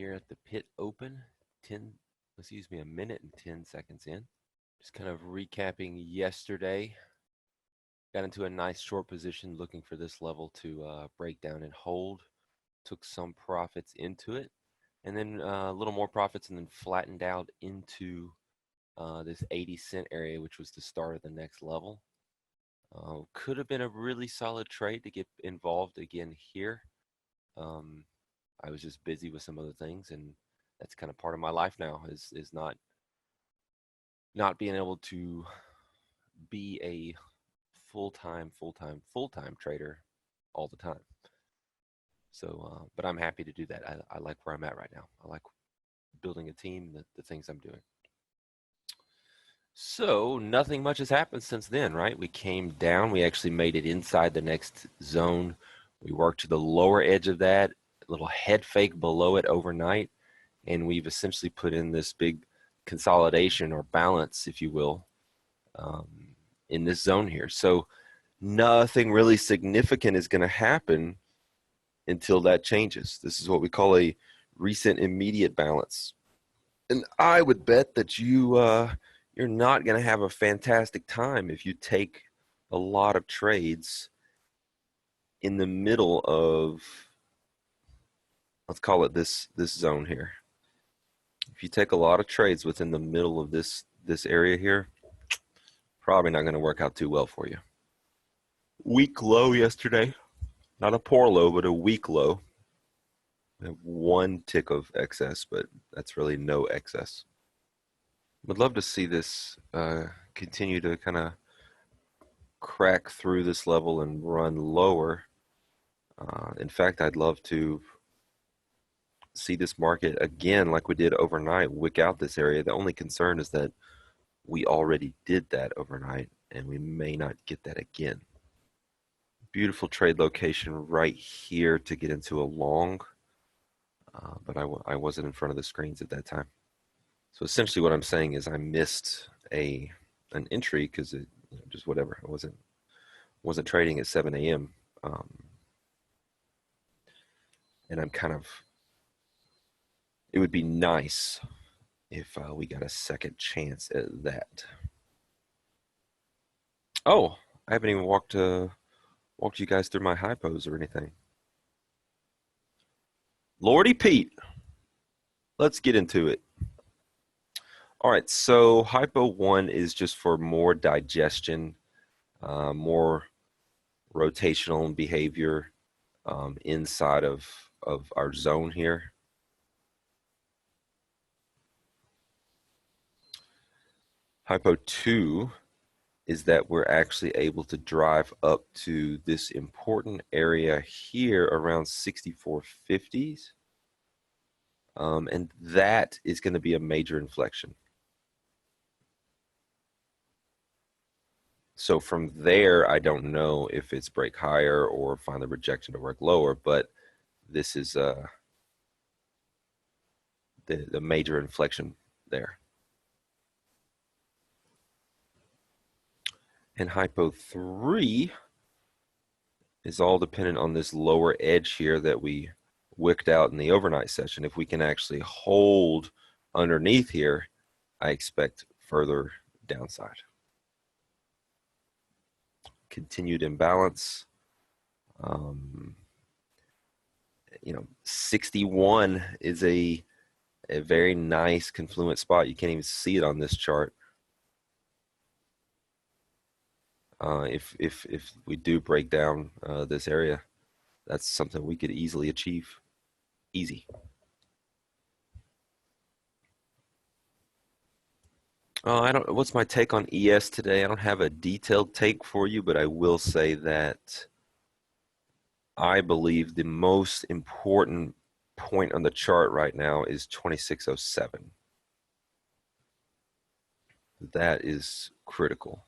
here at the pit open, a minute and 10 seconds in. Just kind of recapping yesterday. Got into a nice short position looking for this level to break down and hold. Took some profits into it, and then a little more profits, and then flattened out into this 80-cent area, which was the start of the next level. Could have been a really solid trade to get involved again here. I was just busy with some other things, and that's kind of part of my life now, is not being able to be a full-time trader all the time. So, but I'm happy to do that. I like where I'm at right now. I like building a team, the things I'm doing. So nothing much has happened since then, right? We came down. We actually made it inside the next zone. We worked to the lower edge of that, a little head fake below it overnight, and we've essentially put in this big consolidation or balance, if you will, in this zone here. So nothing really significant is going to happen until that changes. This is what we call a recent immediate balance. And I would bet that you're not going to have a fantastic time if you take a lot of trades in the middle of, let's call it this zone here. If you take a lot of trades within the middle of this area here, probably not going to work out too well for you. Weak low yesterday. Not a poor low, but a weak low. We have one tick of excess, but that's really no excess. Would love to see this continue to kind of crack through this level and run lower. In fact, I'd love to see this market again, like we did overnight, wick out this area. The only concern is that we already did that overnight, and we may not get that again. Beautiful trade location right here to get into a long, but I wasn't in front of the screens at that time. So essentially what I'm saying is I missed an entry because it just whatever. I wasn't trading at 7 a.m. And I'm kind of, it would be nice if we got a second chance at that. Oh, I haven't even walked you guys through my hypos or anything. Lordy Pete, let's get into it. All right, so hypo 1 is just for more digestion, more rotational behavior inside of our zone here. Hypo 2 is that we're actually able to drive up to this important area here around 64.50s. And that is going to be a major inflection. So from there, I don't know if it's break higher or find the rejection to work lower, but this is the major inflection there. And hypo 3 is all dependent on this lower edge here that we wicked out in the overnight session. If we can actually hold underneath here, I expect further downside. Continued imbalance. 61 is a very nice confluent spot. You can't even see it on this chart. If we do break down this area, that's something we could easily achieve. Easy. What's my take on ES today? I don't have a detailed take for you, but I will say that I believe the most important point on the chart right now is 2607. That is critical.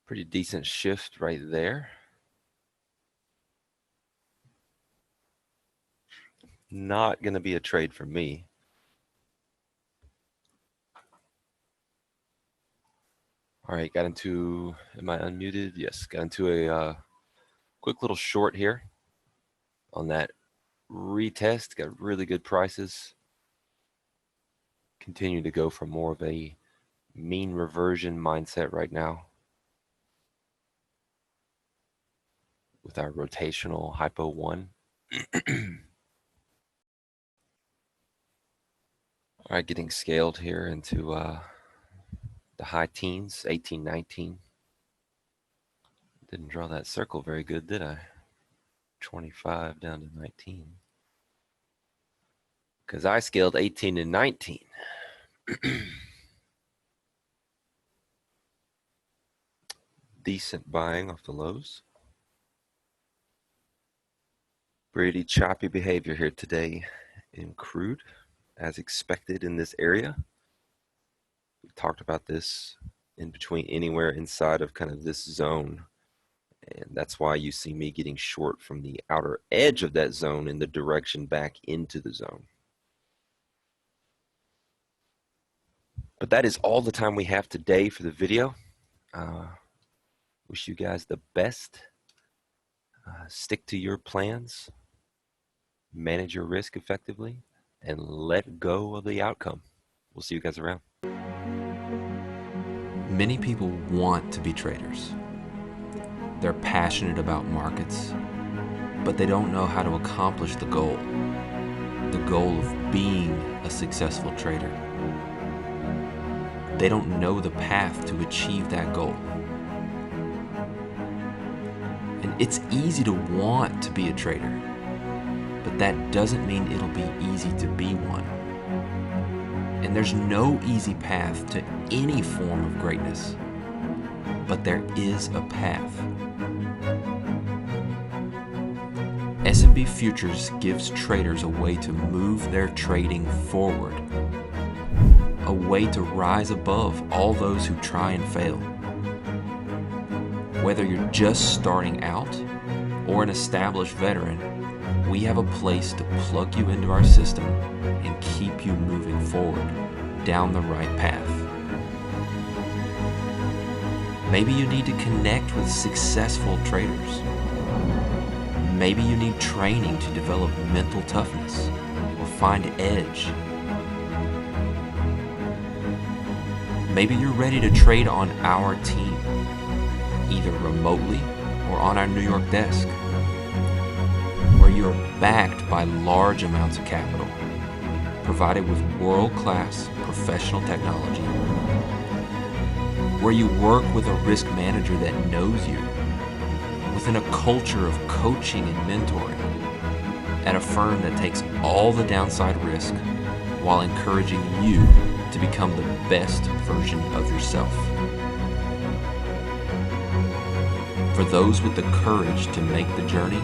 Pretty decent shift right there. Not going to be a trade for me. All right, got into, am I unmuted? Yes, got into a quick little short here. on that retest. Got really good prices. Continue to go for more of a mean reversion mindset right now with our rotational hypo 1. All right, getting scaled here into the high teens, 18, 19. Didn't draw that circle very good, did I? 25 down to 19. Because I scaled 18 and 19. Decent buying off the lows. Pretty choppy behavior here today in crude, as expected in this area. We talked about this in between anywhere inside of kind of this zone. And that's why you see me getting short from the outer edge of that zone in the direction back into the zone. But that is all the time we have today for the video. Wish you guys the best. Stick to your plans, manage your risk effectively, and let go of the outcome. We'll see you guys around. Many people want to be traders. They're passionate about markets, but they don't know how to accomplish the goal of being a successful trader. They don't know the path to achieve that goal. And it's easy to want to be a trader, but that doesn't mean it'll be easy to be one. And there's no easy path to any form of greatness, but there is a path. S&P Futures gives traders a way to move their trading forward, a way to rise above all those who try and fail. Whether you're just starting out or an established veteran, we have a place to plug you into our system and keep you moving forward down the right path. Maybe you need to connect with successful traders. Maybe you need training to develop mental toughness or find edge. Maybe you're ready to trade on our team, either remotely or on our New York desk, where you are backed by large amounts of capital, provided with world-class professional technology, where you work with a risk manager that knows you, within a culture of coaching and mentoring, at a firm that takes all the downside risk while encouraging you to become the best version of yourself. For those with the courage to make the journey,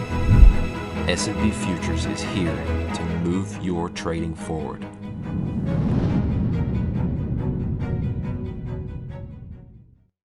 S&P Futures is here to move your trading forward.